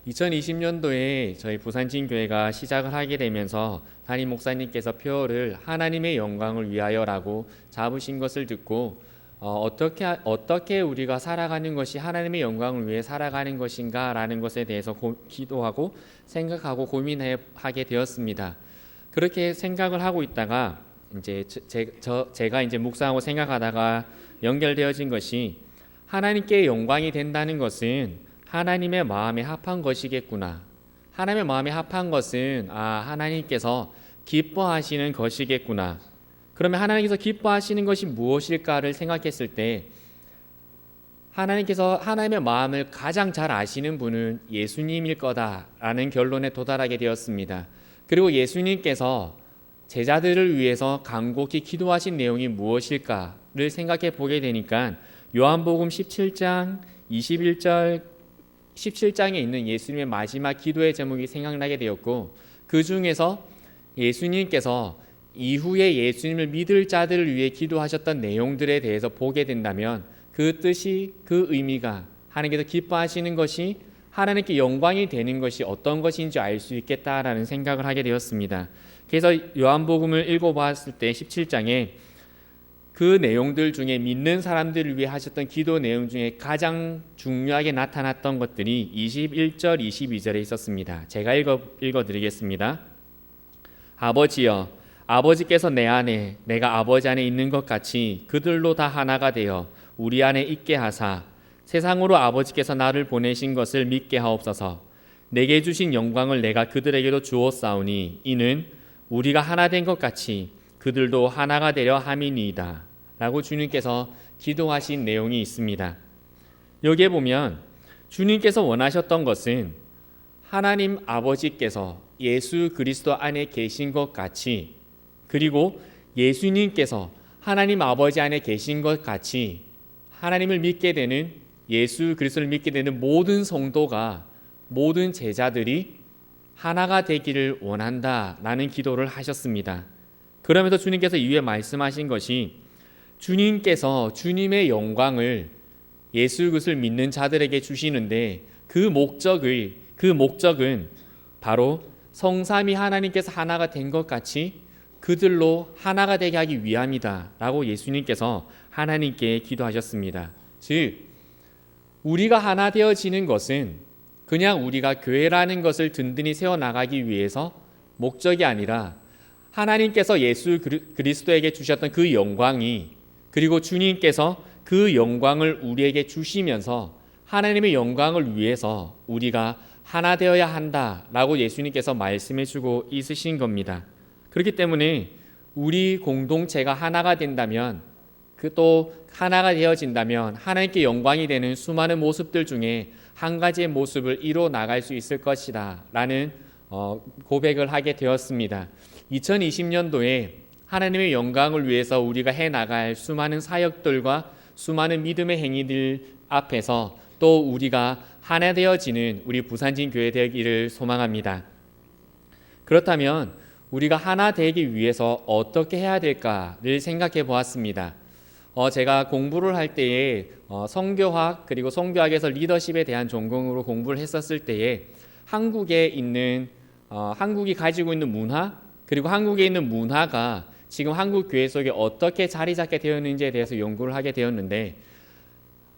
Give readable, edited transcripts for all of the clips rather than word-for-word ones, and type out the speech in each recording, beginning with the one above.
2020년도에 저희 부산진교회가 시작을 하게 되면서 담임 목사님께서 표어를 하나님의 영광을 위하여라고 잡으신 것을 듣고 어떻게 우리가 살아가는 것이 하나님의 영광을 위해 살아가는 것인가라는 것에 대해서 기도하고 생각하고 고민하게 되었습니다. 그렇게 생각을 하고 있다가 이제 제가 이제 묵상하고 생각하다가 연결되어진 것이 하나님께 영광이 된다는 것은 하나님의 마음에 합한 것이겠구나. 하나님의 마음에 합한 것은 하나님께서 기뻐하시는 것이겠구나. 그러면 하나님께서 기뻐하시는 것이 무엇일까를 생각했을 때 하나님께서 하나님의 마음을 가장 잘 아시는 분은 예수님일 거다라는 결론에 도달하게 되었습니다. 그리고 예수님께서 제자들을 위해서 간곡히 기도하신 내용이 무엇일까를 생각해 보게 되니까 요한복음 17장 21절 17장에 있는 예수님의 마지막 기도의 제목이 생각나게 되었고, 그 중에서 예수님께서 이후에 예수님을 믿을 자들을 위해 기도하셨던 내용들에 대해서 보게 된다면 그 뜻이, 그 의미가 하나님께서 기뻐하시는 것이 하나님께 영광이 되는 것이 어떤 것인지 알 수 있겠다라는 생각을 하게 되었습니다. 그래서 요한복음을 읽어봤을 때 17장에 그 내용들 중에 믿는 사람들을 위해 하셨던 기도 내용 중에 가장 중요하게 나타났던 것들이 21절, 22절에 있었습니다. 제가 읽어드리겠습니다. 아버지여, 아버지께서 내 안에 내가 아버지 안에 있는 것 같이 그들로 다 하나가 되어 우리 안에 있게 하사 세상으로 아버지께서 나를 보내신 것을 믿게 하옵소서. 내게 주신 영광을 내가 그들에게도 주었사오니 이는 우리가 하나 된 것 같이 그들도 하나가 되려 함이니이다 라고 주님께서 기도하신 내용이 있습니다. 여기에 보면 주님께서 원하셨던 것은 하나님 아버지께서 예수 그리스도 안에 계신 것 같이, 그리고 예수님께서 하나님 아버지 안에 계신 것 같이 하나님을 믿게 되는, 예수 그리스도를 믿게 되는 모든 성도가, 모든 제자들이 하나가 되기를 원한다라는 기도를 하셨습니다. 그러면서 주님께서 이후에 말씀하신 것이 주님께서 주님의 영광을 예수 그리스도를 믿는 자들에게 주시는데 그 목적은 바로 성삼위 하나님께서 하나가 된 것 같이 그들로 하나가 되게 하기 위함이다 라고 예수님께서 하나님께 기도하셨습니다. 즉 우리가 하나 되어지는 것은 그냥 우리가 교회라는 것을 든든히 세워나가기 위해서 목적이 아니라 하나님께서 예수 그리스도에게 주셨던 그 영광이, 그리고 주님께서 그 영광을 우리에게 주시면서 하나님의 영광을 위해서 우리가 하나 되어야 한다라고 예수님께서 말씀해 주고 있으신 겁니다. 그렇기 때문에 우리 공동체가 하나가 된다면, 또 하나가 되어진다면 하나님께 영광이 되는 수많은 모습들 중에 한 가지의 모습을 이뤄 나갈 수 있을 것이다 라는 고백을 하게 되었습니다. 2020년도에 하나님의 영광을 위해서 우리가 해나갈 수많은 사역들과 수많은 믿음의 행위들 앞에서 또 우리가 하나 되어지는 우리 부산진 교회 되기를 소망합니다. 그렇다면 우리가 하나 되기 위해서 어떻게 해야 될까를 생각해 보았습니다. 제가 공부를 할 때에 성교학, 그리고 성교학에서 리더십에 대한 전공으로 공부를 했었을 때에 한국이 가지고 있는 문화, 그리고 한국에 있는 문화가 지금 한국 교회 속에 어떻게 자리 잡게 되었는지에 대해서 연구를 하게 되었는데,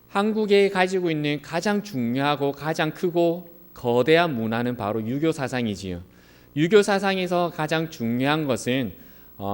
한국에 가지고 있는 가장 중요하고 가장 크고 거대한 문화는 바로 유교 사상이지요. 유교 사상에서 가장 중요한 것은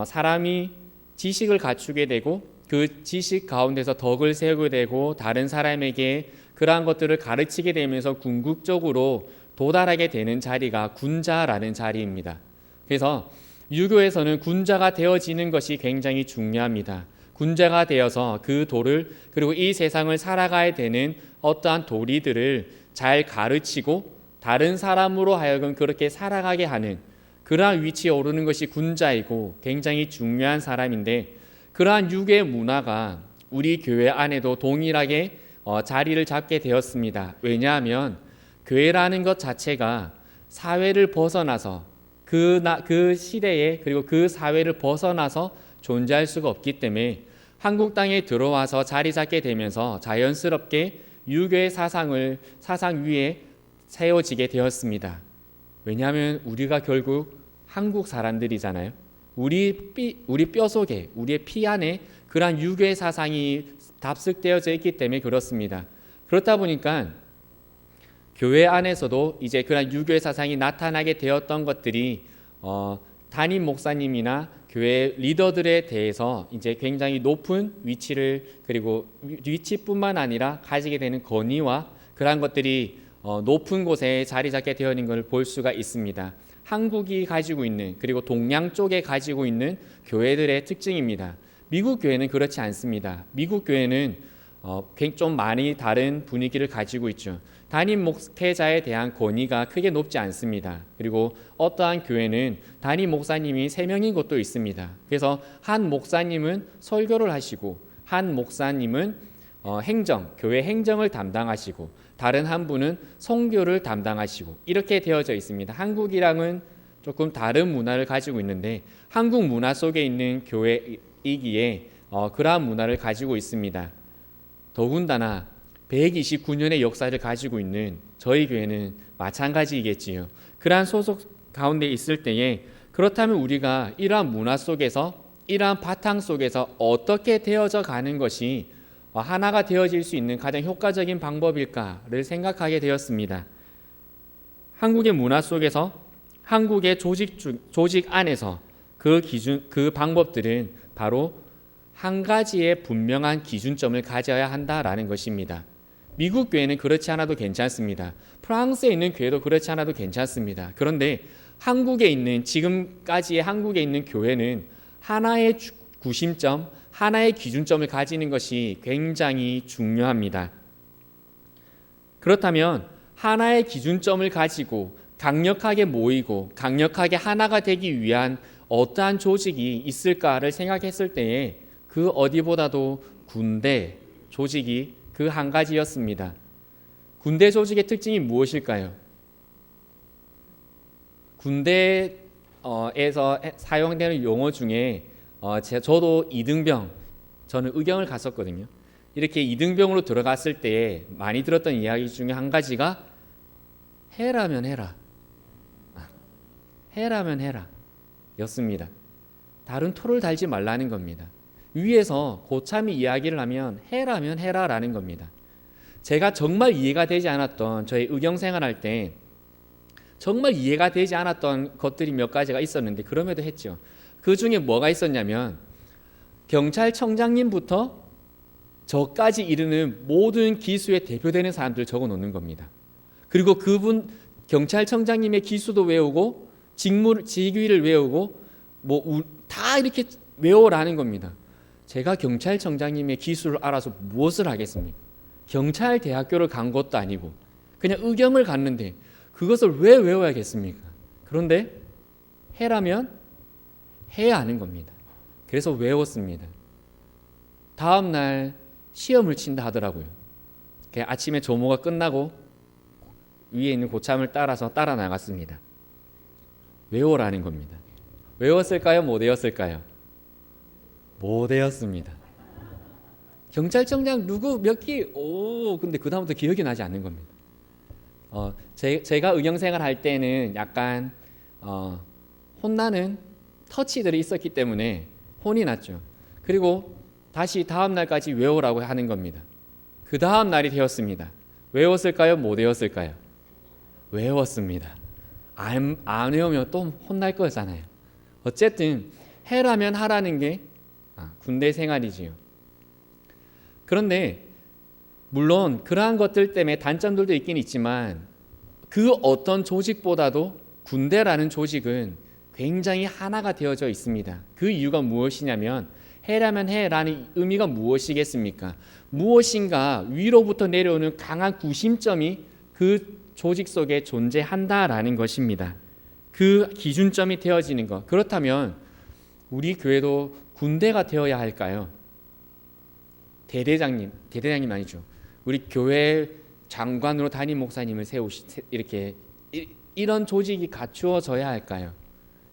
사람이 지식을 갖추게 되고 그 지식 가운데서 덕을 세우게 되고 다른 사람에게 그러한 것들을 가르치게 되면서 궁극적으로 도달하게 되는 자리가 군자라는 자리입니다. 그래서 유교에서는 군자가 되어지는 것이 굉장히 중요합니다. 군자가 되어서 그 도를, 그리고 이 세상을 살아가야 되는 어떠한 도리들을 잘 가르치고 다른 사람으로 하여금 그렇게 살아가게 하는 그러한 위치에 오르는 것이 군자이고 굉장히 중요한 사람인데, 그러한 유교의 문화가 우리 교회 안에도 동일하게 자리를 잡게 되었습니다. 왜냐하면 교회라는 것 자체가 사회를 벗어나서 그 시대에, 그리고 그 사회를 벗어나서 존재할 수가 없기 때문에 한국 땅에 들어와서 자리 잡게 되면서 자연스럽게 유교의 사상 위에 세워지게 되었습니다. 왜냐하면 우리가 결국 한국 사람들이잖아요. 우리 뼈 속에, 우리의 피 안에 그러한 유교 사상이 답습되어져 있기 때문에 그렇습니다. 그렇다 보니까 교회 안에서도 이제 그런 유교 사상이 나타나게 되었던 것들이 담임 목사님이나 교회 리더들에 대해서 이제 굉장히 높은 위치를, 그리고 위치뿐만 아니라 가지게 되는 권위와 그러한 것들이 높은 곳에 자리 잡게 되어 있는 걸 볼 수가 있습니다. 한국이 가지고 있는, 그리고 동양 쪽에 가지고 있는 교회들의 특징입니다. 미국 교회는 그렇지 않습니다. 미국 교회는 좀 많이 다른 분위기를 가지고 있죠. 담임 목회자에 대한 권위가 크게 높지 않습니다. 그리고 어떠한 교회는 담임 목사님이 3명인 곳도 있습니다. 그래서 한 목사님은 설교를 하시고, 한 목사님은 교회 행정을 담당하시고, 다른 한 분은 선교를 담당하시고, 이렇게 되어져 있습니다. 한국이랑은 조금 다른 문화를 가지고 있는데, 한국 문화 속에 있는 교회이기에 그러한 문화를 가지고 있습니다. 더군다나 129년의 역사를 가지고 있는 저희 교회는 마찬가지이겠지요. 그러한 소속 가운데 있을 때에, 그렇다면 우리가 이러한 문화 속에서, 이러한 바탕 속에서 어떻게 되어져 가는 것이 하나가 되어질 수 있는 가장 효과적인 방법일까를 생각하게 되었습니다. 한국의 문화 속에서, 한국의 조직 안에서 그 방법들은 바로 한 가지의 분명한 기준점을 가져야 한다라는 것입니다. 미국 교회는 그렇지 않아도 괜찮습니다. 프랑스에 있는 교회도 그렇지 않아도 괜찮습니다. 그런데 지금까지의 한국에 있는 교회는 하나의 구심점, 하나의 기준점을 가지는 것이 굉장히 중요합니다. 그렇다면 하나의 기준점을 가지고 강력하게 모이고 강력하게 하나가 되기 위한 어떠한 조직이 있을까를 생각했을 때에 그 어디보다도 군대 조직이 그 한 가지였습니다. 군대 조직의 특징이 무엇일까요? 군대에서 사용되는 용어 중에 저도 저는 의경을 갔었거든요. 이렇게 이등병으로 들어갔을 때 많이 들었던 이야기 중에 한 가지가 해라면 해라, 해라면 해라 였습니다. 다른 토를 달지 말라는 겁니다. 위에서 고참이 이야기를 하면 해라면 해라라는 겁니다. 제가 정말 이해가 되지 않았던, 저의 의경 생활할 때 정말 이해가 되지 않았던 것들이 몇 가지가 있었는데 그럼에도 했죠. 그 중에 뭐가 있었냐면, 경찰청장님부터 저까지 이르는 모든 기수에 대표되는 사람들을 적어 놓는 겁니다. 그리고 그분 경찰청장님의 기수도 외우고 직위를 외우고 다 이렇게 외워라는 겁니다. 제가 경찰청장님의 기수를 알아서 무엇을 하겠습니까? 경찰대학교를 간 것도 아니고 그냥 의경을 갔는데 그것을 왜 외워야겠습니까? 그런데 해라면 해야 하는 겁니다. 그래서 외웠습니다. 다음 날 시험을 친다 하더라고요. 아침에 조모가 끝나고 위에 있는 고참을 따라 나갔습니다. 외워라는 겁니다. 외웠을까요? 못 외웠을까요? 못 외웠습니다. 경찰청장 누구 몇 기? 근데 그 다음부터 기억이 나지 않는 겁니다. 제가 의경생활 할 때는 약간 혼나는 터치들이 있었기 때문에 혼이 났죠. 그리고 다시 다음 날까지 외우라고 하는 겁니다. 그 다음 날이 되었습니다. 외웠을까요? 못 외웠을까요? 외웠습니다. 안 외우면 또 혼날 거잖아요. 어쨌든 해라면 하라는 게 군대 생활이지요. 그런데 물론 그러한 것들 때문에 단점들도 있긴 있지만, 그 어떤 조직보다도 군대라는 조직은 굉장히 하나가 되어져 있습니다. 그 이유가 무엇이냐면, 해라면 해라는 의미가 무엇이겠습니까? 무엇인가 위로부터 내려오는 강한 구심점이 그 조직 속에 존재한다라는 것입니다. 그 기준점이 되어지는 것. 그렇다면 우리 교회도 군대가 되어야 할까요? 대대장님 아니죠. 우리 교회 장관으로 담임 목사님을 이렇게 이런 조직이 갖추어져야 할까요?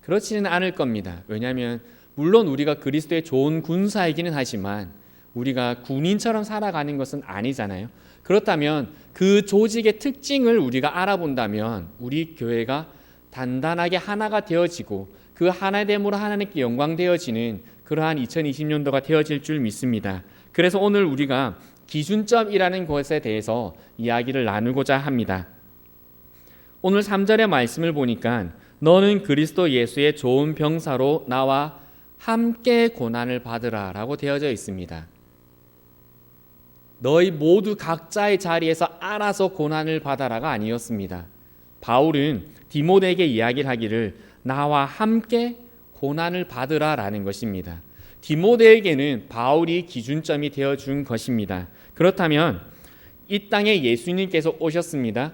그렇지는 않을 겁니다. 왜냐하면 물론 우리가 그리스도의 좋은 군사이기는 하지만 우리가 군인처럼 살아가는 것은 아니잖아요. 그렇다면 그 조직의 특징을 우리가 알아본다면 우리 교회가 단단하게 하나가 되어지고 그 하나됨으로 하나님께 영광되어지는 그러한 2020년도가 되어질 줄 믿습니다. 그래서 오늘 우리가 기준점이라는 것에 대해서 이야기를 나누고자 합니다. 오늘 3절의 말씀을 보니까 너는 그리스도 예수의 좋은 병사로 나와 함께 고난을 받으라 라고 되어져 있습니다. 너희 모두 각자의 자리에서 알아서 고난을 받아라가 아니었습니다. 바울은 디모데에게 이야기를 하기를 나와 함께 고난을 받으라 라는 것입니다. 디모데에게는 바울이 기준점이 되어준 것입니다. 그렇다면 이 땅에 예수님께서 오셨습니다.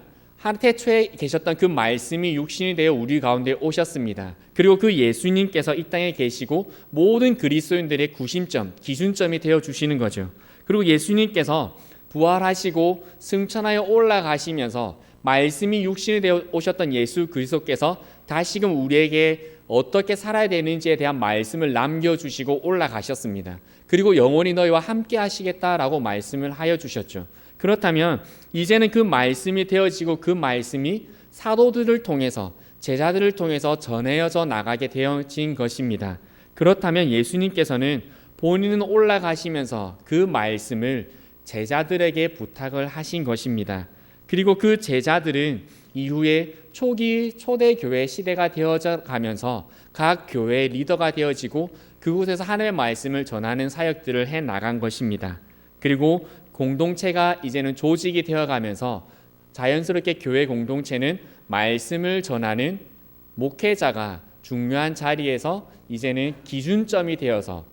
태초에 계셨던 그 말씀이 육신이 되어 우리 가운데 오셨습니다. 그리고 그 예수님께서 이 땅에 계시고 모든 그리스도인들의 구심점, 기준점이 되어 주시는 거죠. 그리고 예수님께서 부활하시고 승천하여 올라가시면서 말씀이 육신이 되어 오셨던 예수 그리스도께서 다시금 우리에게 어떻게 살아야 되는지에 대한 말씀을 남겨주시고 올라가셨습니다. 그리고 영원히 너희와 함께 하시겠다라고 말씀을 하여 주셨죠. 그렇다면 이제는 그 말씀이 되어지고 그 말씀이 사도들을 통해서 제자들을 통해서 전해져 나가게 되어진 것입니다. 그렇다면 예수님께서는 본인은 올라가시면서 그 말씀을 제자들에게 부탁을 하신 것입니다. 그리고 그 제자들은 이후에 초기 초대교회 시대가 되어져 가면서 각 교회의 리더가 되어지고 그곳에서 하나님의 말씀을 전하는 사역들을 해 나간 것입니다. 그리고 공동체가 이제는 조직이 되어가면서 자연스럽게 교회 공동체는 말씀을 전하는 목회자가 중요한 자리에서 이제는 기준점이 되어서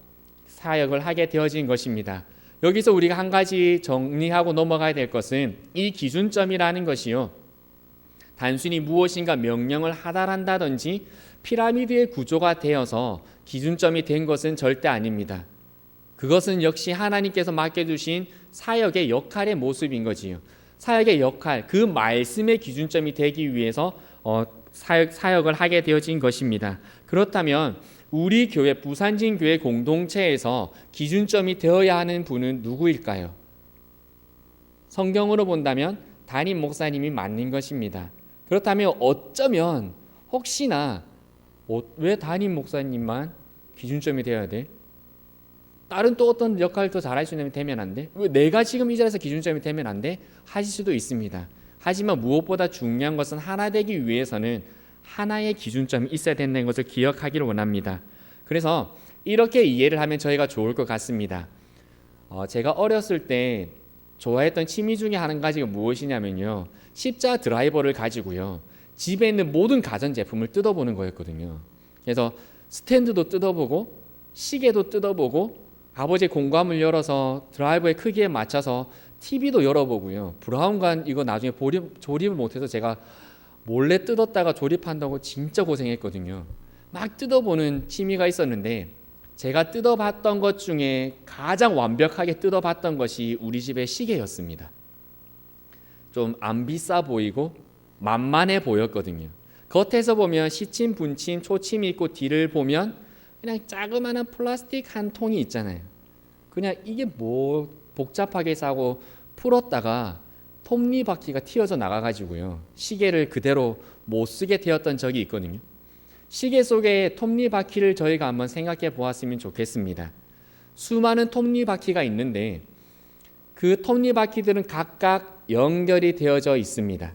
사역을 하게 되어진 것입니다. 여기서 우리가 한 가지 정리하고 넘어가야 될 것은 이 기준점이라는 것이요, 단순히 무엇인가 명령을 하달한다든지 피라미드의 구조가 되어서 기준점이 된 것은 절대 아닙니다. 그것은 역시 하나님께서 맡겨주신 사역의 역할의 모습인 거지요. 사역의 역할, 그 말씀의 기준점이 되기 위해서 사역을 하게 되어진 것입니다. 그렇다면 우리 교회 부산진교회 공동체에서 기준점이 되어야 하는 분은 누구일까요? 성경으로 본다면 담임 목사님이 맞는 것입니다. 그렇다면 어쩌면 혹시나 왜 담임 목사님만 기준점이 되어야 돼? 다른 또 어떤 역할을 더 잘할 수 있는 되면 안 돼? 왜 내가 지금 이 자리에서 기준점이 되면 안 돼? 하실 수도 있습니다. 하지만 무엇보다 중요한 것은 하나 되기 위해서는 하나의 기준점이 있어야 된다는 것을 기억하기를 원합니다. 그래서 이렇게 이해를 하면 저희가 좋을 것 같습니다. 제가 어렸을 때 좋아했던 취미 중에 한 가지가 무엇이냐면요, 십자 드라이버를 가지고요 집에 있는 모든 가전제품을 뜯어보는 거였거든요. 그래서 스탠드도 뜯어보고 시계도 뜯어보고 아버지의 공구함을 열어서 드라이버의 크기에 맞춰서 TV도 열어보고요. 브라운관 이거 나중에 조립을 못해서 제가 몰래 뜯었다가 조립한다고 진짜 고생했거든요. 막 뜯어보는 취미가 있었는데 제가 뜯어봤던 것 중에 가장 완벽하게 뜯어봤던 것이 우리 집의 시계였습니다. 좀 안 비싸 보이고 만만해 보였거든요. 겉에서 보면 시침, 분침, 초침이 있고 뒤를 보면 그냥 자그마한 플라스틱 한 통이 있잖아요. 그냥 이게 뭐 복잡하게 싸고 풀었다가 톱니바퀴가 튀어져 나가가지고요 시계를 그대로 못 쓰게 되었던 적이 있거든요. 시계 속에 톱니바퀴를 저희가 한번 생각해 보았으면 좋겠습니다. 수많은 톱니바퀴가 있는데 그 톱니바퀴들은 각각 연결이 되어져 있습니다.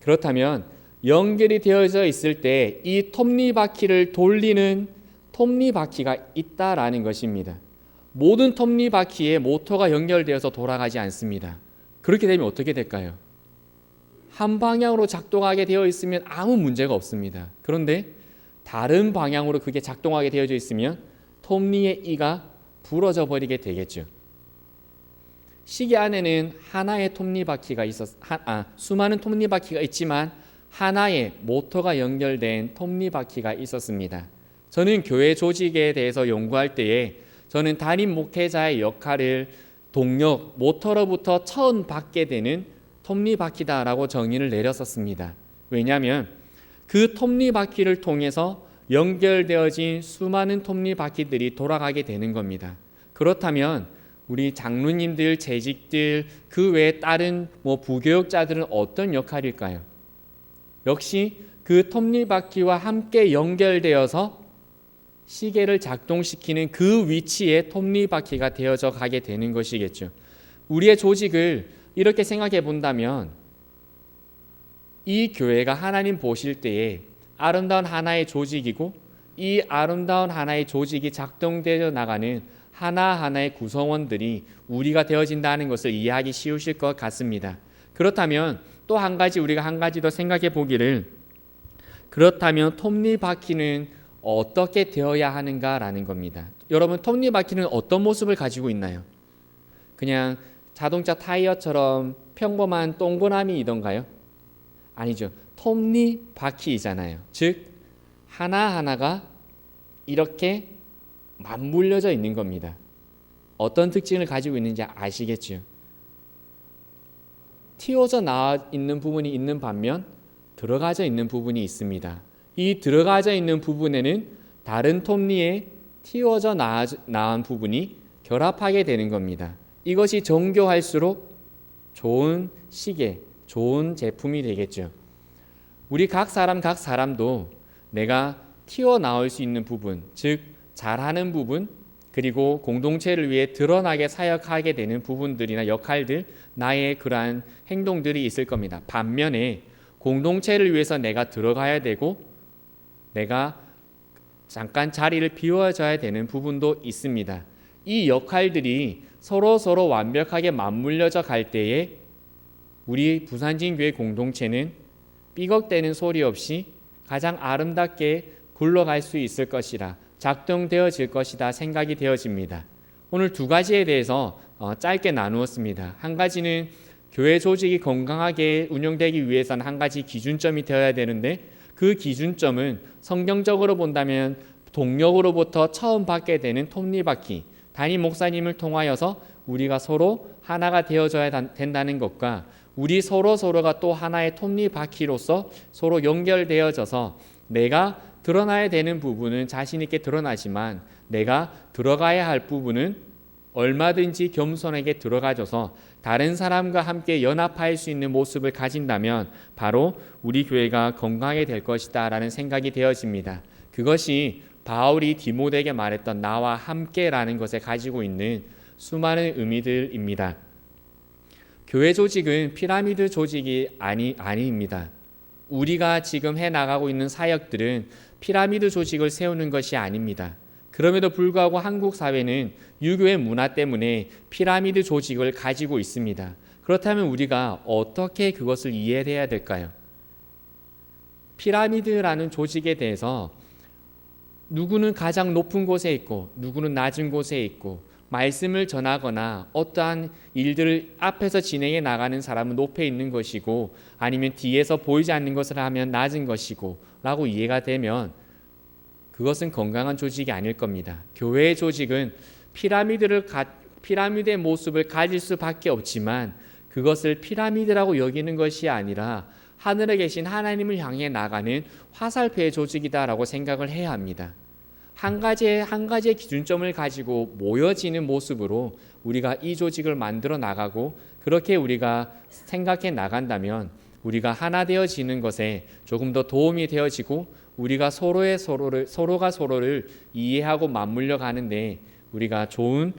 그렇다면 연결이 되어져 있을 때 이 톱니바퀴를 돌리는 톱니바퀴가 있다라는 것입니다. 모든 톱니바퀴에 모터가 연결되어서 돌아가지 않습니다. 그렇게 되면 어떻게 될까요? 한 방향으로 작동하게 되어 있으면 아무 문제가 없습니다. 그런데 다른 방향으로 그게 작동하게 되어져 있으면 톱니의 이가 부러져 버리게 되겠죠. 시계 안에는 하나의 톱니바퀴가 수많은 톱니바퀴가 있지만 하나의 모터가 연결된 톱니바퀴가 있었습니다. 저는 교회 조직에 대해서 연구할 때에 저는 담임 목회자의 역할을 동력, 모터로부터 처음 받게 되는 톱니바퀴다라고 정의를 내렸었습니다. 왜냐하면 그 톱니바퀴를 통해서 연결되어진 수많은 톱니바퀴들이 돌아가게 되는 겁니다. 그렇다면 우리 장로님들, 재직들, 그 외에 다른 부교역자들은 어떤 역할일까요? 역시 그 톱니바퀴와 함께 연결되어서 시계를 작동시키는 그 위치에 톱니바퀴가 되어져 가게 되는 것이겠죠. 우리의 조직을 이렇게 생각해 본다면 이 교회가 하나님 보실 때에 아름다운 하나의 조직이고 이 아름다운 하나의 조직이 작동되어 나가는 하나하나의 구성원들이 우리가 되어진다는 것을 이해하기 쉬우실 것 같습니다. 그렇다면 또 한 가지 우리가 한 가지 더 생각해 보기를, 그렇다면 톱니바퀴는 어떻게 되어야 하는가라는 겁니다. 여러분, 톱니바퀴는 어떤 모습을 가지고 있나요? 그냥 자동차 타이어처럼 평범한 동그라미이던가요? 아니죠. 톱니바퀴이잖아요. 즉 하나하나가 이렇게 맞물려져 있는 겁니다. 어떤 특징을 가지고 있는지 아시겠죠? 튀어져 나와 있는 부분이 있는 반면 들어가져 있는 부분이 있습니다. 이 들어가져 있는 부분에는 다른 톱니에 튀어져 나온 부분이 결합하게 되는 겁니다. 이것이 정교할수록 좋은 시계, 좋은 제품이 되겠죠. 우리 각 사람도 내가 튀어나올 수 있는 부분, 즉 잘하는 부분, 그리고 공동체를 위해 드러나게 사역하게 되는 부분들이나 역할들, 나의 그러한 행동들이 있을 겁니다. 반면에 공동체를 위해서 내가 들어가야 되고 내가 잠깐 자리를 비워줘야 되는 부분도 있습니다. 이 역할들이 서로 완벽하게 맞물려져 갈 때에 우리 부산진교회 공동체는 삐걱대는 소리 없이 가장 아름답게 굴러갈 수 있을 것이라, 작동되어질 것이다 생각이 되어집니다. 오늘 두 가지에 대해서 짧게 나누었습니다. 한 가지는 교회 조직이 건강하게 운영되기 위해서는 한 가지 기준점이 되어야 되는데, 그 기준점은 성경적으로 본다면 동력으로부터 처음 받게 되는 톱니바퀴, 담임 목사님을 통하여서 우리가 서로 하나가 되어져야 된다는 것과, 우리 서로가 또 하나의 톱니바퀴로서 서로 연결되어져서 내가 드러나야 되는 부분은 자신 있게 드러나지만 내가 들어가야 할 부분은 얼마든지 겸손하게 들어가줘서 다른 사람과 함께 연합할 수 있는 모습을 가진다면 바로 우리 교회가 건강하게 될 것이다 라는 생각이 되어집니다. 그것이 바울이 디모데에게 말했던 나와 함께라는 것에 가지고 있는 수많은 의미들입니다. 교회 조직은 피라미드 조직이 아닙니다. 우리가 지금 해나가고 있는 사역들은 피라미드 조직을 세우는 것이 아닙니다. 그럼에도 불구하고 한국 사회는 유교의 문화 때문에 피라미드 조직을 가지고 있습니다. 그렇다면 우리가 어떻게 그것을 이해해야 될까요? 피라미드라는 조직에 대해서 누구는 가장 높은 곳에 있고 누구는 낮은 곳에 있고, 말씀을 전하거나 어떠한 일들을 앞에서 진행해 나가는 사람은 높에 있는 것이고 아니면 뒤에서 보이지 않는 것을 하면 낮은 것이고 라고 이해가 되면 그것은 건강한 조직이 아닐 겁니다. 교회의 조직은 피라미드의 모습을 가질 수밖에 없지만 그것을 피라미드라고 여기는 것이 아니라 하늘에 계신 하나님을 향해 나가는 화살표의 조직이다라고 생각을 해야 합니다. 한 가지의 기준점을 가지고 모여지는 모습으로 우리가 이 조직을 만들어 나가고, 그렇게 우리가 생각해 나간다면 우리가 하나 되어지는 것에 조금 더 도움이 되어지고, 우리가 서로가 서로를 이해하고 맞물려 가는데 우리가 좋은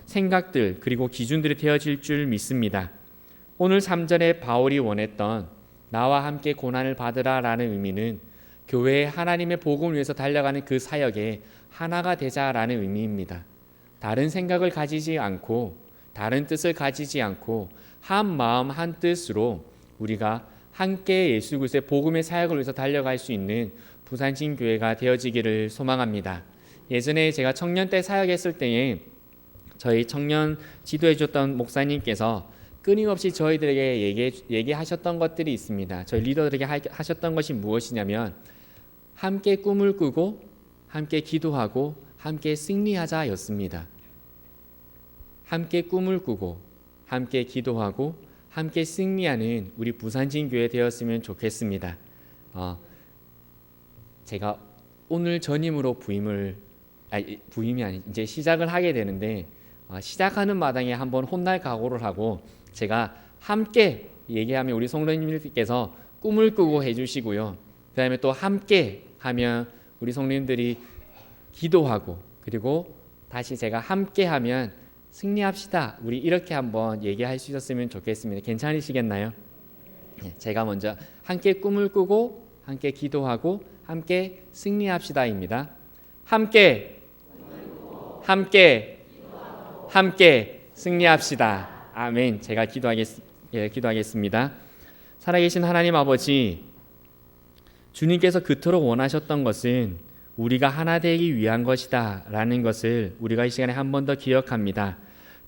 생각들 그리고 기준들이 되어질 줄 믿습니다. 오늘 3절에 바울이 원했던 나와 함께 고난을 받으라 라는 의미는 교회에 하나님의 복음을 위해서 달려가는 그 사역에 하나가 되자라는 의미입니다. 다른 생각을 가지지 않고 다른 뜻을 가지지 않고 한 마음 한 뜻으로 우리가 함께 예수 그리스도의 복음의 사역을 위해서 달려갈 수 있는 부산진교회가 되어지기를 소망합니다. 예전에 제가 청년 때 사역했을 때에 저희 청년 지도해 줬던 목사님께서 끊임없이 저희들에게 얘기하셨던 것들이 있습니다. 저희 리더들에게 하셨던 것이 무엇이냐면 함께 꿈을 꾸고 함께 기도하고 함께 승리하자였습니다. 함께 꿈을 꾸고 함께 기도하고 함께 승리하는 우리 부산진교회 되었으면 좋겠습니다. 제가 오늘 전임으로 부임이 아니 이제 시작을 하게 되는데 시작하는 마당에 한번 혼날 각오를 하고 제가 함께 얘기하면 우리 성도님들께서 꿈을 꾸고 해주시고요. 그 다음에 또 함께 하면 우리 성도님들이 기도하고 그리고 다시 제가 함께 하면 승리합시다. 우리 이렇게 한번 얘기할 수 있었으면 좋겠습니다. 괜찮으시겠나요? 제가 먼저 함께 꿈을 꾸고 함께 기도하고 함께 승리합시다입니다. 함께 승리합시다. 아멘. 제가 기도하겠습니다. 살아계신 하나님 아버지, 주님께서 그토록 원하셨던 것은 우리가 하나 되기 위한 것이다 라는 것을 우리가 이 시간에 한 번 더 기억합니다.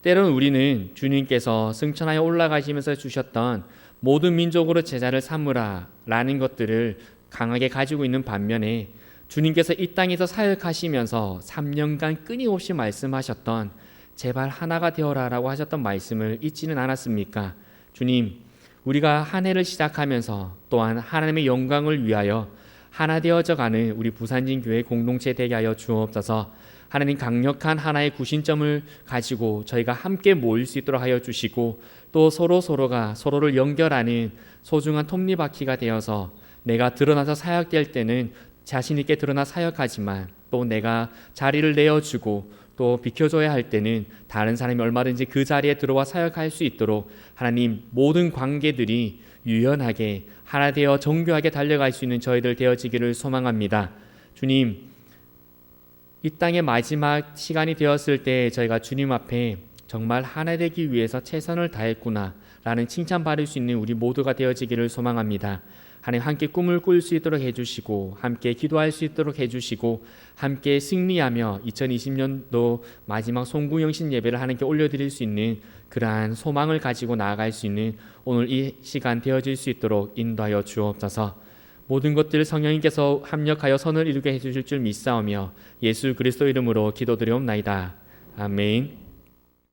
때론 우리는 주님께서 승천하여 올라가시면서 주셨던 모든 민족으로 제자를 삼으라 라는 것들을 강하게 가지고 있는 반면에 주님께서 이 땅에서 사역하시면서 3년간 끊임없이 말씀하셨던 제발 하나가 되어라 라고 하셨던 말씀을 잊지는 않았습니까? 주님, 우리가 한 해를 시작하면서 또한 하나님의 영광을 위하여 하나 되어져 가는 우리 부산진 교회 공동체 되게 하여 주옵소서. 하나님, 강력한 하나의 구심점을 가지고 저희가 함께 모일 수 있도록 하여 주시고 또 서로가 서로를 연결하는 소중한 톱니바퀴가 되어서 내가 드러나서 사역될 때는 자신 있게 드러나 사역하지만 또 내가 자리를 내어주고 또 비켜줘야 할 때는 다른 사람이 얼마든지 그 자리에 들어와 사역할 수 있도록 하나님, 모든 관계들이 유연하게 하나 되어 정교하게 달려갈 수 있는 저희들 되어지기를 소망합니다. 주님, 이 땅의 마지막 시간이 되었을 때 저희가 주님 앞에 정말 하나 되기 위해서 최선을 다했구나 라는 칭찬받을 수 있는 우리 모두가 되어지기를 소망합니다. 하나님, 함께 꿈을 꿀 수 있도록 해주시고 함께 기도할 수 있도록 해주시고 함께 승리하며 2020년도 마지막 송구영신 예배를 하나님께 올려드릴 수 있는 그러한 소망을 가지고 나아갈 수 있는 오늘 이 시간 되어질 수 있도록 인도하여 주옵소서. 모든 것들을 성령님께서 합력하여 선을 이루게 해주실 줄 믿사오며 예수 그리스도 이름으로 기도드리옵나이다. 아멘.